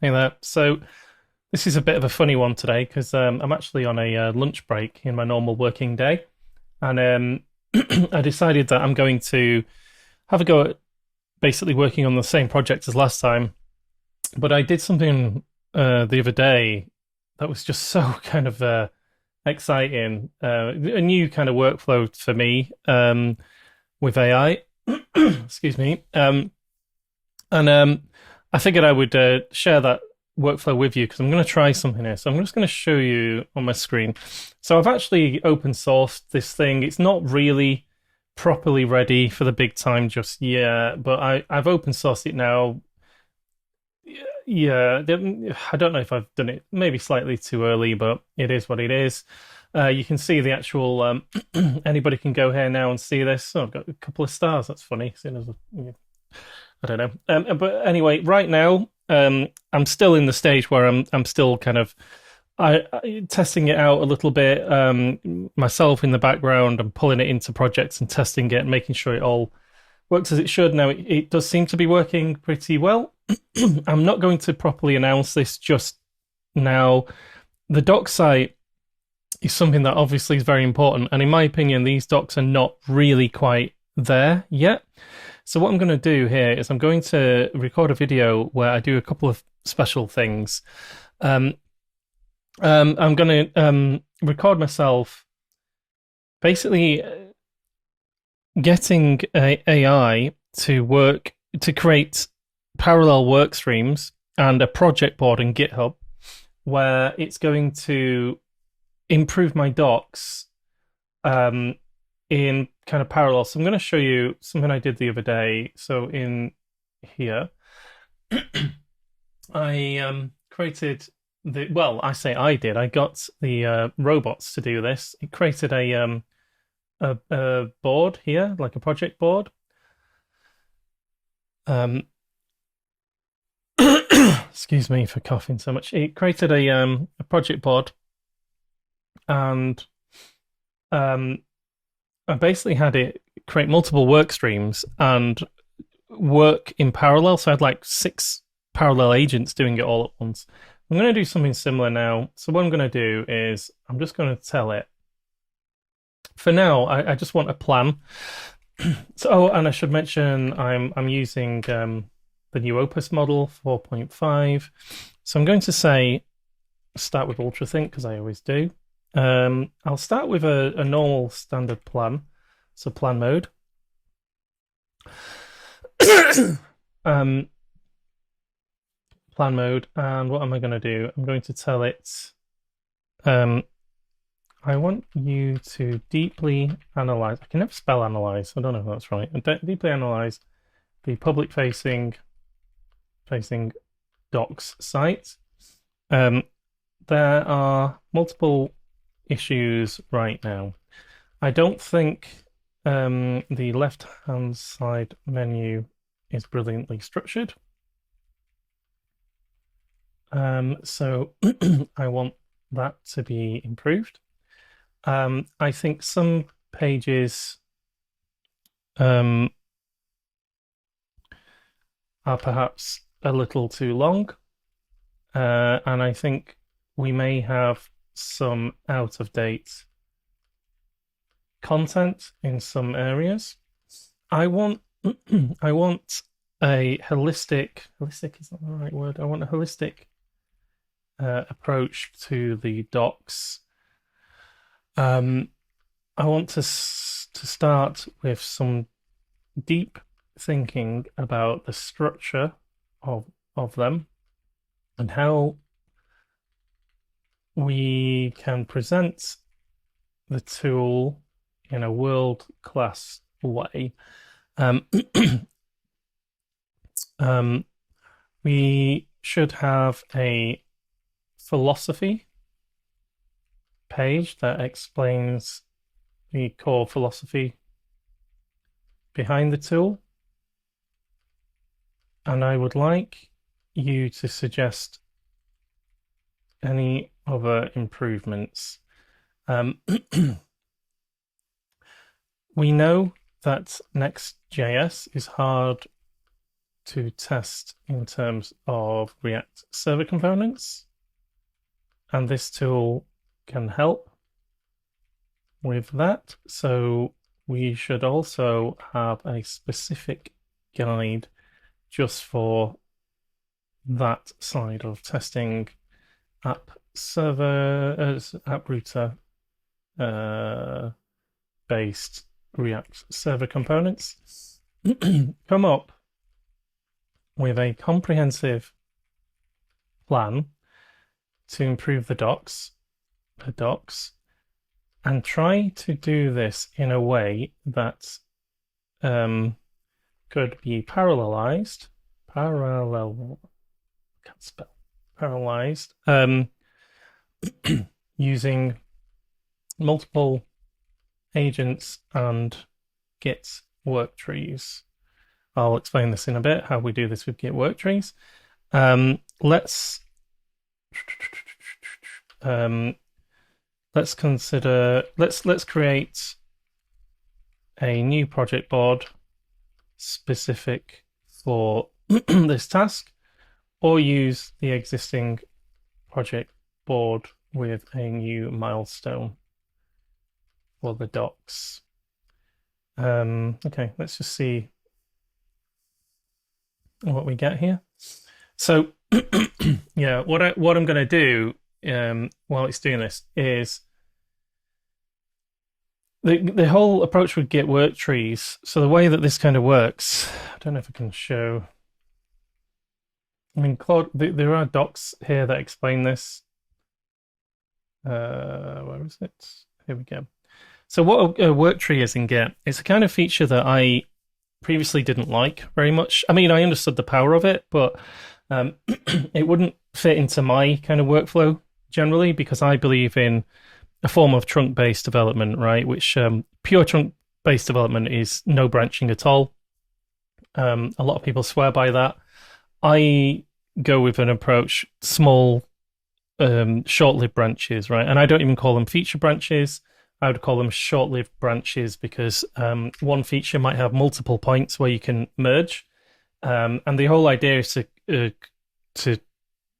Hey there. So this is a bit of a funny one today because I'm actually on a lunch break in my normal working day, and I decided that I'm going to have a go at basically working on the same project as last time. But I did something the other day that was just so kind of exciting, a new kind of workflow for me with AI. Excuse me. And I figured I would share that workflow with you because I'm going to try something here. So I'm just going to show you on my screen. So I've actually open sourced this thing. It's not really properly ready for the big time just yet, but I've open sourced it now. Yeah, I don't know if I've done it maybe slightly too early, but it is what it is. You can see the actual. Anybody can go here now and see this. Oh, I've got a couple of stars. That's funny. Seeing as I don't know. But anyway, right now, I'm still in the stage where I'm still kind of testing it out a little bit myself in the background. I'm pulling it into projects and testing it and making sure it all works as it should. Now, it does seem to be working pretty well. I'm not going to properly announce this just now. The doc site is something that obviously is very important, and in my opinion, these docs are not really quite there yet. So what I'm going to do here is I'm going to record a video where I do a couple of special things. I'm going to record myself basically getting AI to work to create parallel work streams and a project board in GitHub where it's going to improve my docs in kind of parallel. So I'm going to show you something I did the other day. So in here, I created I say I did. I got the robots to do this. It created a board here, like a project board. Um, excuse me for coughing so much. It created a project board, and um, I basically had it create multiple work streams and work in parallel. So I had like 6 parallel agents doing it all at once. I'm going to do something similar now. So what I'm going to do is I'm just going to tell it. For now, I just want a plan. So, and I should mention I'm using the new Opus model 4.5. So I'm going to say start with UltraThink because I always do. I'll start with a normal standard plan. So plan mode. Plan mode, and what am I going to do? I'm going to tell it, I want you to deeply analyze. I can never spell analyze. I don't know if that's right. Deeply analyze the public facing docs site. There are multiple issues right now. I don't think the left-hand side menu is brilliantly structured. So I want that to be improved. I think some pages are perhaps a little too long, and I think we may have some out of date content in some areas. I want I want a holistic is not the right word. I want a holistic approach to the docs. I want to start with some deep thinking about the structure of them and how we can present the tool in a world-class way. We should have a philosophy page that explains the core philosophy behind the tool. And I would like you to suggest any other improvements. We know that Next.js is hard to test in terms of React server components. And this tool can help with that. So we should also have a specific guide just for that side of testing app server, app router based React server components. Come up with a comprehensive plan to improve the docs, and try to do this in a way that could be parallelized, using multiple agents and Git Worktrees. I'll explain this in a bit, how we do this with Git Worktrees. Let's create a new project board specific for this task, or use the existing project board with a new milestone for the docs. Okay, let's just see what we get here. So yeah, what I'm going to do while it's doing this is the whole approach with Git Worktrees. So the way that this kind of works, I don't know if I can show. I mean, Claude, there are docs here that explain this. Where is it? Here we go. So what a work tree is in Git, it's a kind of feature that I previously didn't like very much. I mean, I understood the power of it, but it wouldn't fit into my kind of workflow generally, because I believe in a form of trunk-based development, right? Which pure trunk-based development is no branching at all. A lot of people swear by that. I go with an approach, small, short-lived branches, right? And I don't even call them feature branches. I would call them short-lived branches, because one feature might have multiple points where you can merge. And the whole idea is to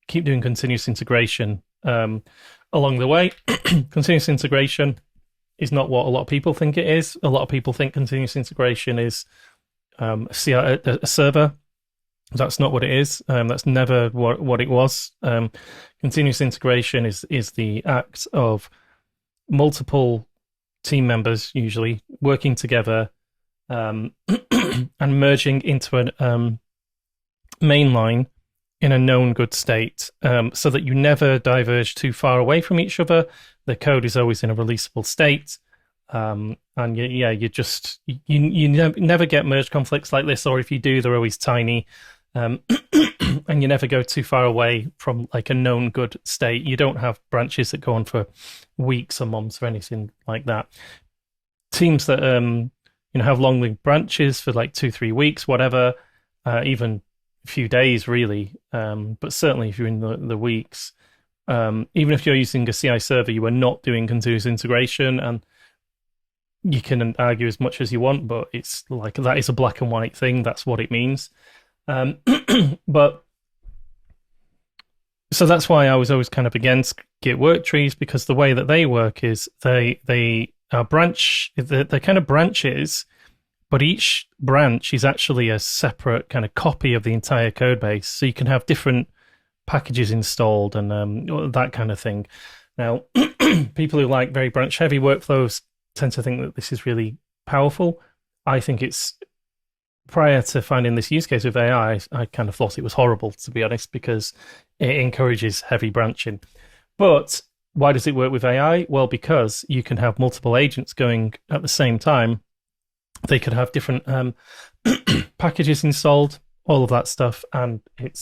keep doing continuous integration along the way. Continuous integration is not what a lot of people think it is. A lot of people think continuous integration is a server. That's not what it is. That's never what it was. Continuous integration is the act of multiple team members, usually working together and merging into an mainline in a known good state, so that you never diverge too far away from each other. The code is always in a releasable state. And you never get merge conflicts like this, or if you do, they're always tiny. And you never go too far away from like a known good state. You don't have branches that go on for weeks or months or anything like that. Teams that have long-lived branches for like 2-3 weeks, whatever, even a few days really. But certainly if you're in the weeks, even if you're using a CI server, you are not doing continuous integration. And you can argue as much as you want, but it's like that is a black and white thing. That's what it means. But so that's why I was always kind of against Git Worktrees, because the way that they work is they are they're kind of branches, but each branch is actually a separate kind of copy of the entire code base. So you can have different packages installed and that kind of thing. Now, people who like very branch heavy workflows tend to think that this is really powerful. I think it's, prior to finding this use case with AI, I kind of thought it was horrible, to be honest, because it encourages heavy branching. But why does it work with AI? Well, because you can have multiple agents going at the same time. They could have different packages installed, all of that stuff, and it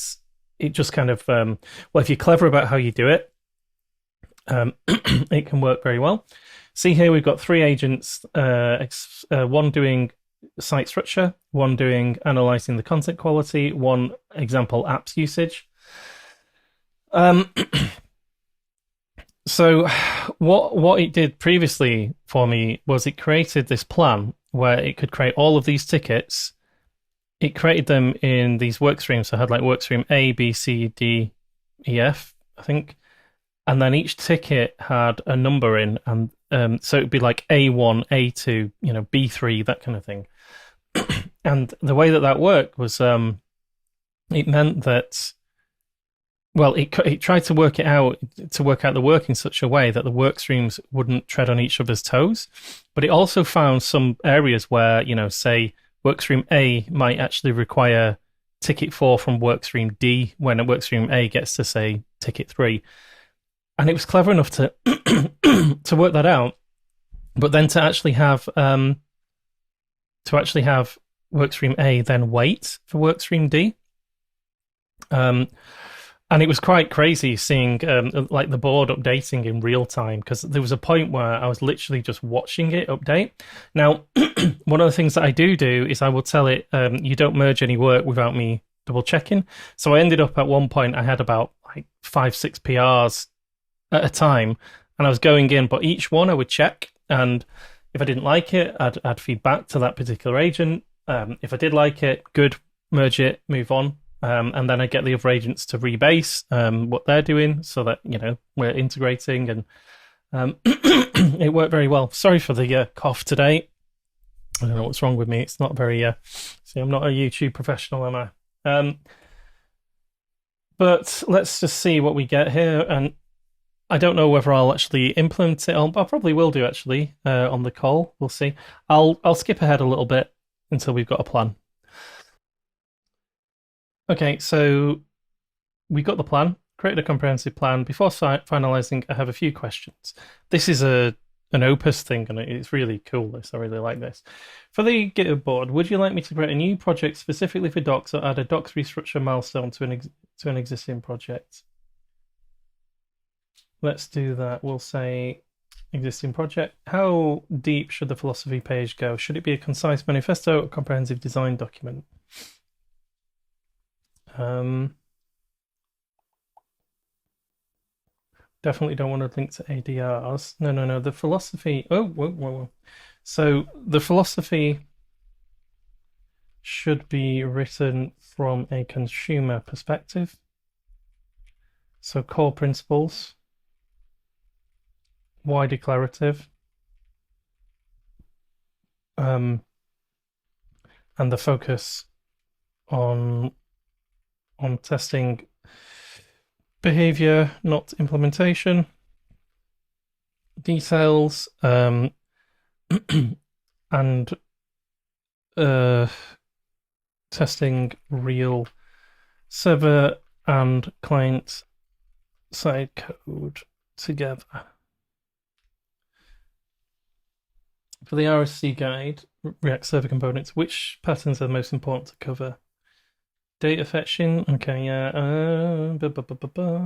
just kind of well, if you're clever about how you do it, it can work very well. See here, we've got 3 agents, one doing site structure, one doing analyzing the content quality, one example apps usage. So what it did previously for me was it created this plan where it could create all of these tickets it created them in these work streams. So I had like work stream A, B, C, D, E, F, I think. And then each ticket had a number in, and so it'd be like A1, A2, B3, that kind of thing. And the way that worked was it meant that, well, it tried to work out the work in such a way that the work streams wouldn't tread on each other's toes. But it also found some areas where, say, workstream A might actually require ticket 4 from workstream D when a workstream A gets to, say, ticket 3. And it was clever enough to to work that out, but then to actually have workstream A then wait for workstream D. And it was quite crazy seeing like the board updating in real time, because there was a point where I was literally just watching it update. Now, one of the things that I do is I will tell it, you don't merge any work without me double checking. So I ended up at one point, I had about like 5-6 PRs at a time, and I was going in, but each one I would check, and if I didn't like it, I'd feed back to that particular agent. If I did like it, good, merge it, move on. And then I get the other agents to rebase what they're doing, so that we're integrating, and it worked very well. Sorry for the cough today. I don't know what's wrong with me. It's not very. See, I'm not a YouTube professional, am I? But let's just see what we get here, and I don't know whether I'll actually implement it. I probably will do actually on the call. We'll see. I'll skip ahead a little bit until we've got a plan. Okay, so we got the plan, created a comprehensive plan. Before finalizing, I have a few questions. This is an Opus thing, and it's really cool. I really like this. For the GitHub board, would you like me to create a new project specifically for docs, or add a docs restructure milestone to an existing project? Let's do that. We'll say existing project. How deep should the philosophy page go? Should it be a concise manifesto or comprehensive design document? Definitely don't want to link to ADRs. No. The philosophy. Oh, whoa. So the philosophy should be written from a consumer perspective. So core principles. Why declarative? And the focus on testing behavior, not implementation. Details, and testing real server and client side code together. For the RSC guide, React Server Components, which patterns are most important to cover? Data fetching, okay, yeah.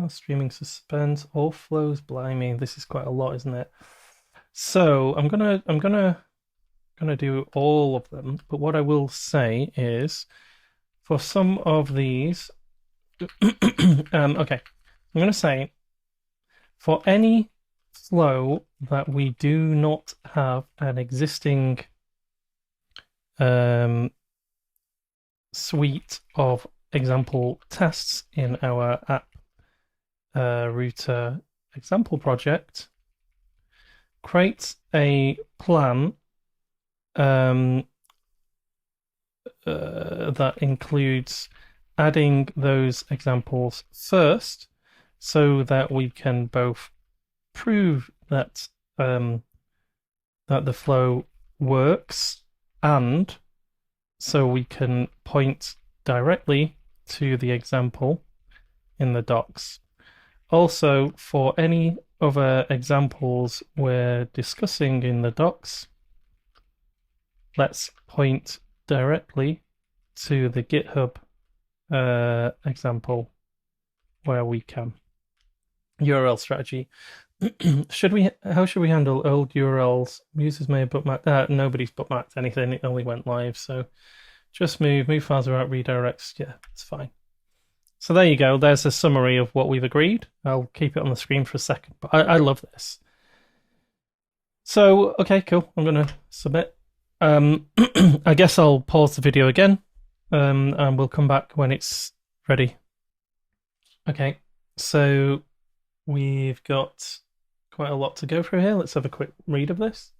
Streaming suspense, all flows, blimey, this is quite a lot, isn't it? So I'm gonna do all of them, but what I will say is, for some of these, okay, I'm gonna say, for any flow that we do not have an existing suite of example tests in our app router example project, create a plan that includes adding those examples first, so that we can both prove that that the flow works, and so we can point directly to the example in the docs. Also, for any other examples we're discussing in the docs, let's point directly to the GitHub example where we can. URL strategy. How should we handle old URLs? Users may have bookmarked. Nobody's bookmarked anything. It only went live, so just move files without redirects. Yeah, it's fine. So there you go. There's a summary of what we've agreed. I'll keep it on the screen for a second, but I love this. So okay, cool. I'm gonna submit. I guess I'll pause the video again and we'll come back when it's ready. Okay, so we've got quite a lot to go through here. Let's have a quick read of this.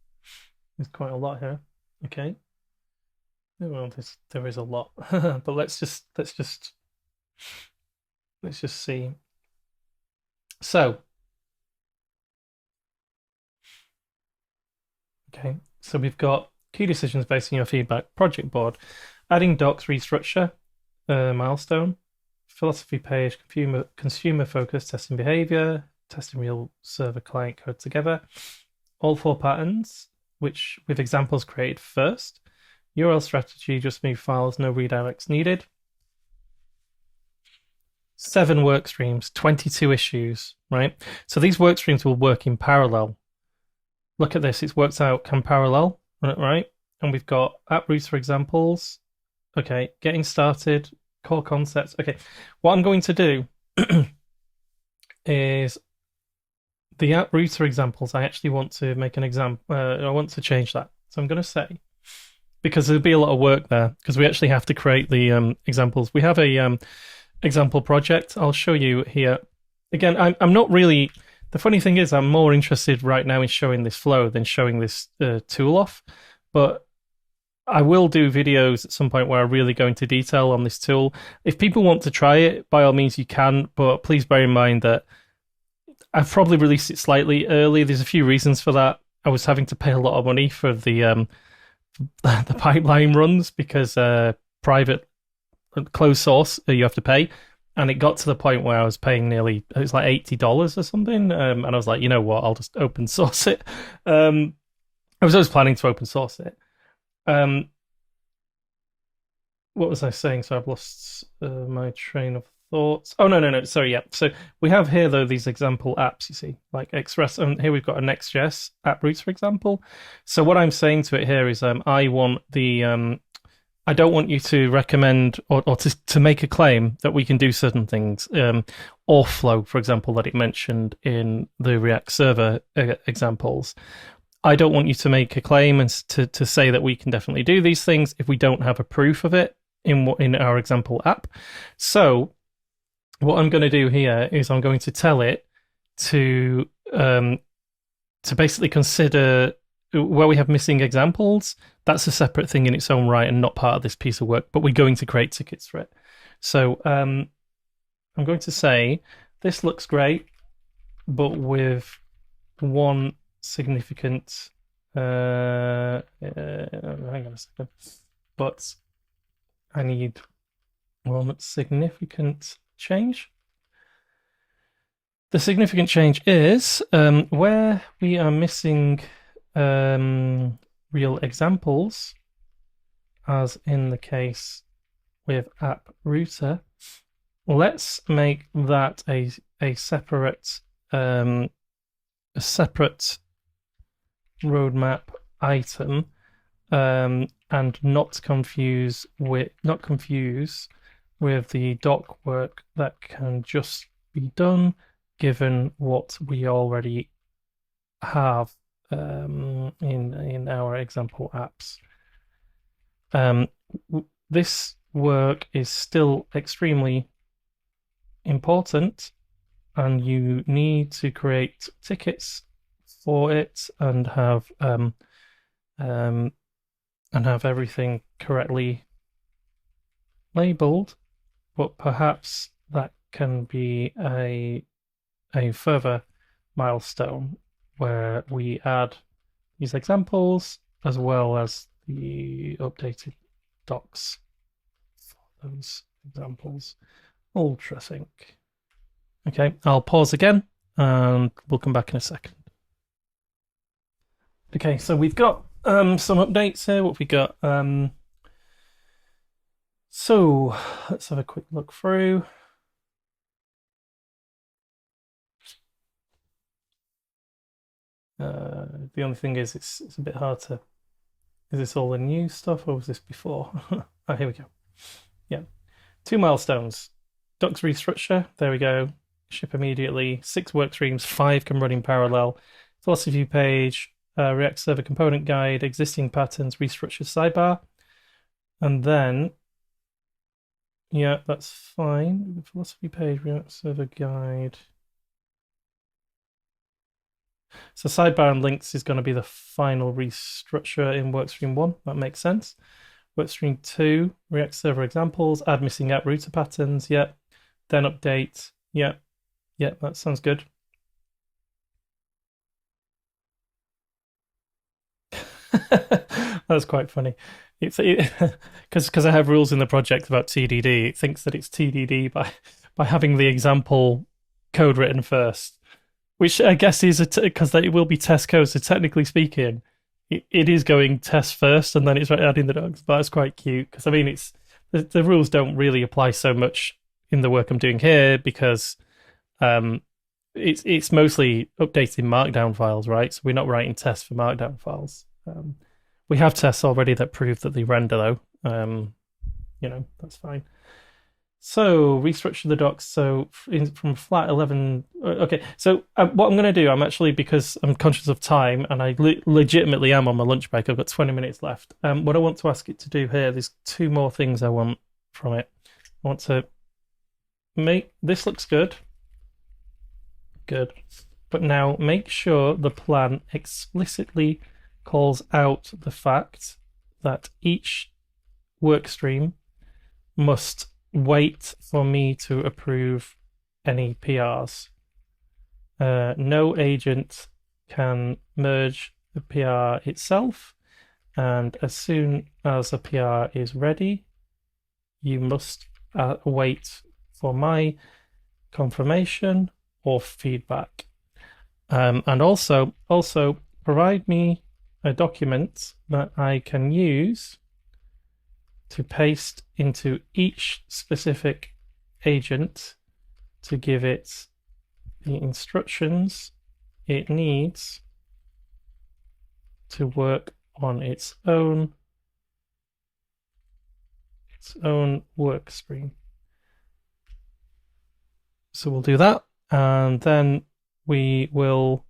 There's quite a lot here. Okay. Well, there is a lot, but let's just see. So, okay, so we've got key decisions based on your feedback, project board, adding docs, restructure, milestone, philosophy page, consumer focus, testing behavior, testing real server client code together, all 4 patterns, which with examples created first, URL strategy, just move files, no redirects needed. 7 work streams, 22 issues, right? So these work streams will work in parallel. Look at this, it's worked out can parallel, right? And we've got app routes for examples. Okay, getting started, core concepts. Okay, what I'm going to do is the app router examples. I actually want to make an example. I want to change that. So I'm going to say, because there'll be a lot of work there, because we actually have to create the examples. We have a example project. I'll show you here. Again, I'm not really. The funny thing is, I'm more interested right now in showing this flow than showing this tool off. But I will do videos at some point where I really go into detail on this tool. If people want to try it, by all means you can. But please bear in mind that I've probably released it slightly early. There's a few reasons for that. I was having to pay a lot of money for the pipeline runs because private closed source you have to pay, and it got to the point where I was paying nearly, it was like $80 or something, and I was like, you know what, I'll just open source it. I was always planning to open source it. What was I saying? So I've lost my train of thoughts. Oh, no. Sorry, yeah. So we have here, though, these example apps, you see, like Express. And here we've got a Next.js app routes, for example. So what I'm saying to it here is I want the... I don't want you to recommend or to make a claim that we can do certain things. Flow, for example, that it mentioned in the React server examples. I don't want you to make a claim and to say that we can definitely do these things if we don't have a proof of it in our example app. So what I'm going to do here is I'm going to tell it to basically consider where we have missing examples. That's a separate thing in its own right and not part of this piece of work, but we're going to create tickets for it. So I'm going to say this looks great, but with one significant hang on a second, but I need one significant change. The significant change is where we are missing real examples, as in the case with app router. Let's make that a separate roadmap item, and not confuse with the doc work that can just be done given what we already have in our example apps. This work is still extremely important, and you need to create tickets for it and have everything correctly labeled. But perhaps that can be a further milestone where we add these examples as well as the updated docs for those examples. Ultrasync. Okay, I'll pause again and we'll come back in a second. Okay, so we've got some updates here. What we got? So let's have a quick look through. The only thing is, it's a bit hard to. Is this all the new stuff, or was this before? Oh, here we go. Yeah, 2 milestones. Docs restructure. There we go. Ship immediately. 6 work streams. 5 can run in parallel. Philosophy page. React server component guide. Existing patterns. Restructure sidebar. And then Yeah, that's fine. Philosophy page, React Server Guide. So sidebar and links is going to be the final restructure in Workstream 1. That makes sense. Workstream 2, React Server examples, add missing app router patterns. Yeah. Then update. Yeah. Yeah, that sounds good. That's quite funny. It's because I have rules in the project about TDD. It thinks that it's TDD by having the example code written first, which I guess is because it will be test code. So technically speaking, it is going test first, and then it's adding the dogs. But it's quite cute because I mean, it's the rules don't really apply so much in the work I'm doing here because it's mostly updating Markdown files, right? So we're not writing tests for Markdown files. We have tests already that prove that they render, though. That's fine. So restructure the docs. So from flat 11. Okay. So what I'm going to do, I'm actually, because I'm conscious of time and I legitimately am on my lunch break. I've got 20 minutes left. What I want to ask it to do here, there's two more things I want from it. I want to make this looks good. Good. But now make sure the plan explicitly calls out the fact that each workstream must wait for me to approve any PRs. No agent can merge the PR itself, and as soon as a PR is ready, you must wait for my confirmation or feedback. And also provide me a document that I can use to paste into each specific agent to give it the instructions it needs to work on its own work stream. So we'll do that, and then we will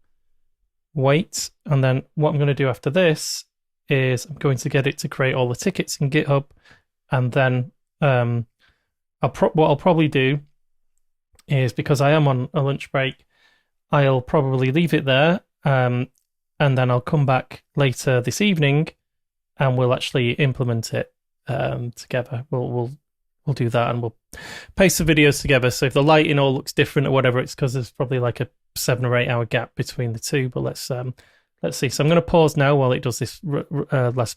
wait. And then what I'm going to do after this is I'm going to get it to create all the tickets in GitHub, and then what I'll probably do is, because I am on a lunch break, I'll probably leave it there, and then I'll come back later this evening, and we'll actually implement it together. We'll do that, and we'll paste the videos together. So if the lighting all looks different or whatever, it's because there's probably like a 7 or 8 hour gap between the two. But let's see. So I'm going to pause now while it does this last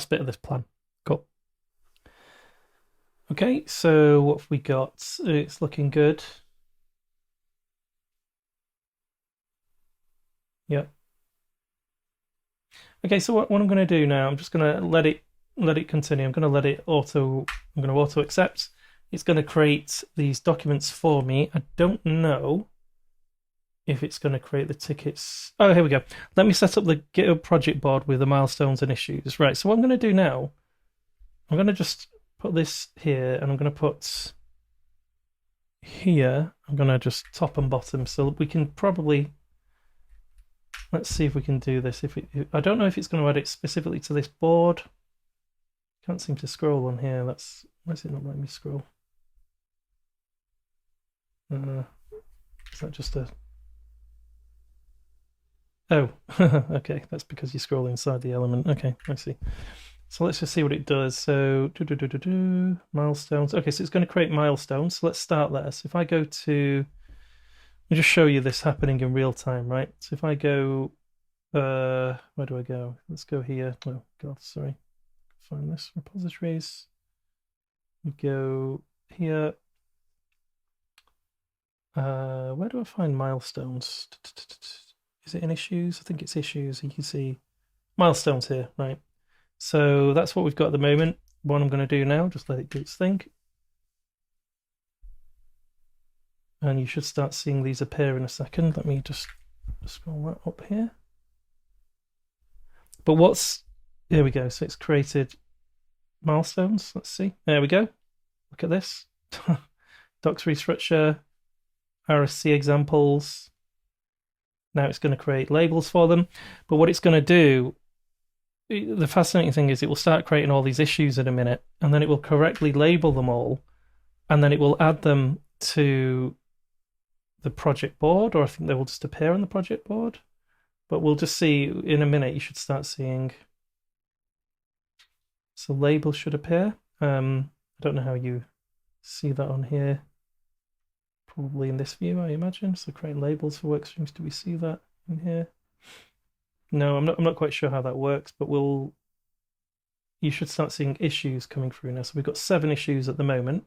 bit of this plan. Cool. Okay, so what have we got? It's looking good. Yep. Okay, so what I'm going to do now, I'm just going to let it continue. I'm going to auto accept. It's going to create these documents for me. I don't know if it's going to create the tickets. Oh, here we go. Let me set up the GitHub project board with the milestones and issues. Right, so what I'm going to do now, I'm going to just put this here, and I'm going to put here, I'm going to just top and bottom, so we can probably, let's see if we can do this. I don't know if it's going to add it specifically to this board. Can't seem to scroll on here. Why is it not letting me scroll? Is that just a... Oh, okay, that's because you scroll inside the element. Okay, I see. So let's just see what it does. So, milestones. Okay, so it's going to create milestones. So let's start there. So if I go to... Let me just show you this happening in real time, right? So if I go... where do I go? Let's go here. Oh, God, sorry. Find this repositories. We go here. Where do I find milestones? Is it in issues? I think it's issues. You can see milestones here, right? So that's what we've got at the moment. What I'm going to do now, just let it do its thing. And you should start seeing these appear in a second. Let me just scroll that up here. But here we go. So it's created milestones. Let's see. There we go. Look at this. Docs restructure, RSC examples. Now it's going to create labels for them. But what it's going to do, the fascinating thing is it will start creating all these issues in a minute, and then it will correctly label them all and then it will add them to the project board, or I think they will just appear on the project board. But we'll just see in a minute. You should start seeing. So labels should appear. I don't know how you see that on here. Probably in this view, I imagine. So create labels for workstreams. Do we see that in here? No, I'm not quite sure how that works, but you should start seeing issues coming through now. So we've got 7 issues at the moment.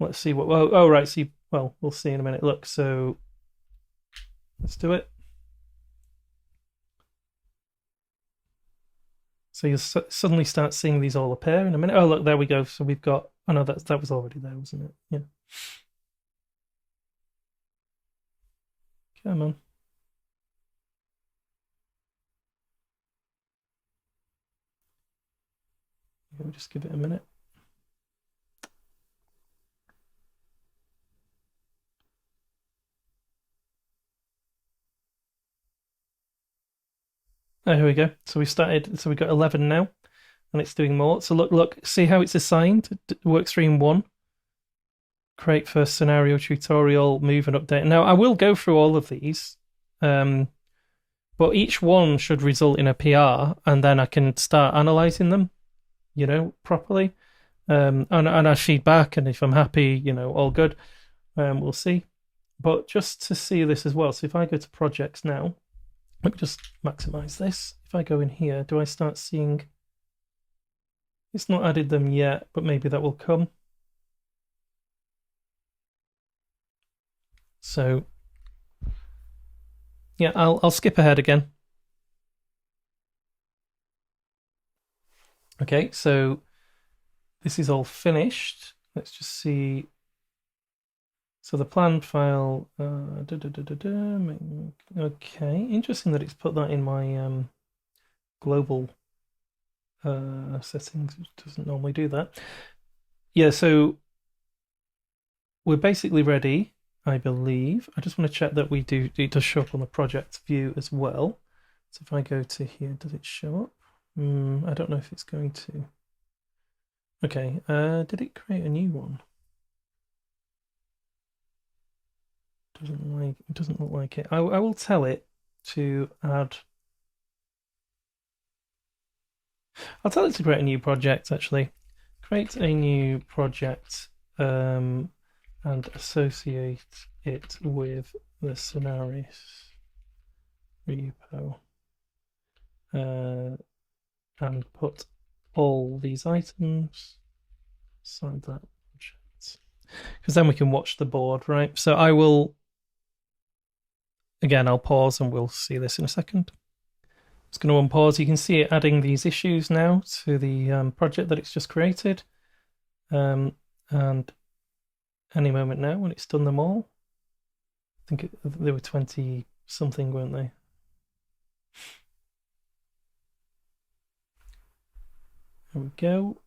Let's see what. Oh, right. See, well, we'll see in a minute. Look, so let's do it. So you'll suddenly start seeing these all appear in a minute. Oh, look, there we go. So we've got. Oh no, that was already there, wasn't it? Yeah. Come on. We'll just give it a minute. Oh, here we go. So we started. So we've got 11 now, and it's doing more. So look. See how it's assigned. Workstream 1. Create first scenario tutorial, move and update. Now I will go through all of these, but each one should result in a PR, and then I can start analyzing them, properly, and I feed back, and if I'm happy, all good. We'll see. But just to see this as well, so if I go to projects now, let me just maximize this. If I go in here, do I start seeing? It's not added them yet, but maybe that will come. So yeah, I'll skip ahead again. Okay, so this is all finished. Let's just see. So the plan file. Okay, interesting that it's put that in my global settings. It doesn't normally do that. Yeah, so we're basically ready, I believe. I just want to check that it does show up on the project view as well. So if I go to here, does it show up? I don't know if it's going to. Okay, did it create a new one? It doesn't look like it. I will tell it to add. I'll tell it to create a new project, actually. Create a new project and associate it with the scenarios repo. And put all these items inside that project. Because then we can watch the board, right? So I will, again, I'll pause and we'll see this in a second. It's going to unpause. You can see it adding these issues now to the project that it's just created. And any moment now when it's done them all. I think they were 20 something, weren't they? There we go.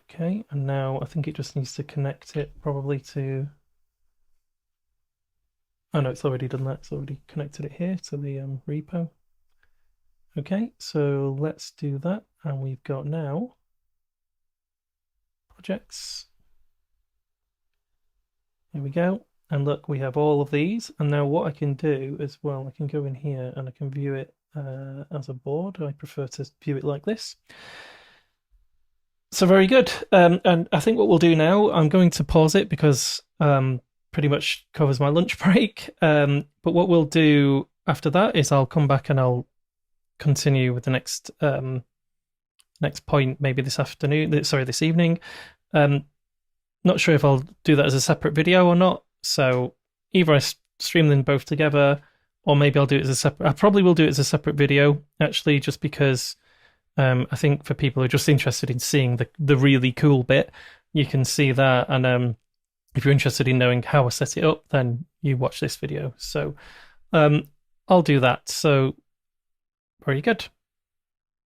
Okay, and now I think it just needs to connect it probably to. Oh no, it's already done that. It's already connected it here to the repo. Okay, so let's do that. And we've got now projects. Here we go. And look, we have all of these. And now what I can do as well, I can go in here and I can view it as a board. I prefer to view it like this. So very good. And I think what we'll do now, I'm going to pause it because pretty much covers my lunch break. But what we'll do after that is I'll come back and I'll continue with the next point, maybe this evening. Not sure if I'll do that as a separate video or not. So either I stream them both together, or maybe I'll do it as a separate. I probably will do it as a separate video, actually, just because I think for people who are just interested in seeing the really cool bit, you can see that. And if you're interested in knowing how I set it up, then you watch this video. So I'll do that. So very good.